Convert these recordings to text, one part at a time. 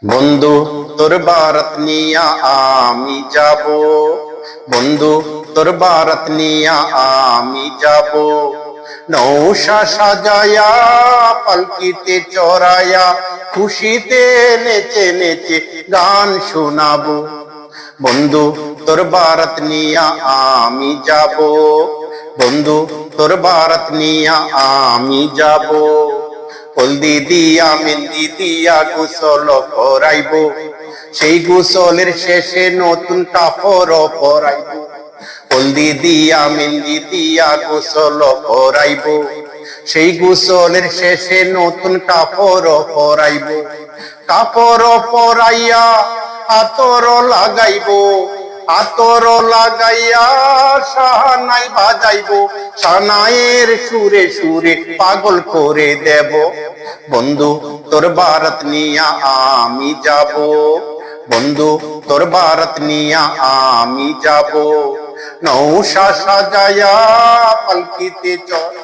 বন্ধু তোর বারাত নিয়া আমি যাব, বন্ধু তোর বারাত নিয়া আমি যাব। নৌশা সাজায়া পালকিতে চড়ায়া খুশিতে নেচে নেচে গান শোনাবো। বন্ধু তোর বারাত নিয়া আমি যাব, বন্ধু তোর বারাত নিয়া আমি যাব। হলদি দিয়া মেহেন্দি দিয়া গোসল করাইবো, সেই গোসলের শেষে নতুন কাপড় পরাইবো। হলদি দিয়া মেহেন্দি দিয়া গোসল করাইবো, সেই গোসলের শেষে নতুন কাপড় পরাইবো। কাপড় পরাইয়া আতর লাগাইবো, আতর লাগাইয়া সাহানাই বাজাইবো। সানাইয়ের সুরে সুরে পাগল করে দেব। বন্ধু তোর বারাত নিয়া আমি যাব, বন্ধু তোর বারাত নিয়া আমি যাব। নৌশা সাজায়া পালকিতে চড়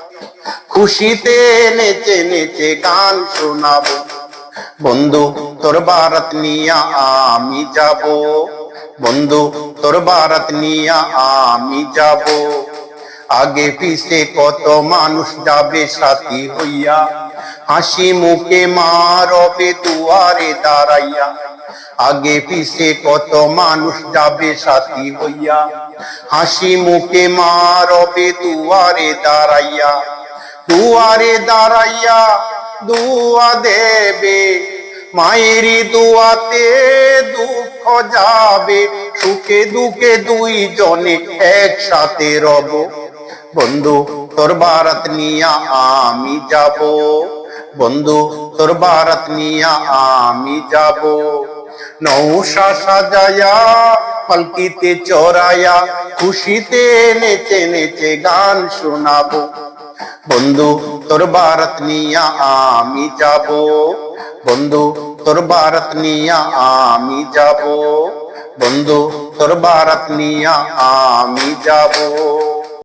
খুশিতে নেচে নেচে গান শোনাবো। বন্ধু তোর বারাত নিয়া আমি যাব, বন্ধু তোর বারাত নিয়া আমি যাব। আগে পিছে কত মানুষ যাবে সাথী হইয়া, হাসি মুখে মা রবে দুয়ারে দাঁড়াইয়া। আগে পিছে কত মানুষ যাবে সাথী হইয়া, হাসি মুখে মা রবে দুয়ারে দাঁড়াইয়া। দুয়ারে দাঁড়াইয়া দুয়া দেবে, মায়েরই দুয়াতে দুঃখ যাবে। সুখে দুঃখে দুইজনে একসাথে রব। বন্ধু তোর বারাত নিয়া আমি যাব, বন্ধু তোর বারাত নিয়া আমি যাব। নৌশা সাজায়া পালকিতে চড়ায়া খুশিতে নেচে নেচে গান শোনাবো। বন্ধু তোর বারাত নিয়া আমি যাব, বন্ধু তোর বারাত নিয়া আমি যাব, বন্ধু তোর বারাত নিয়া আমি যাব।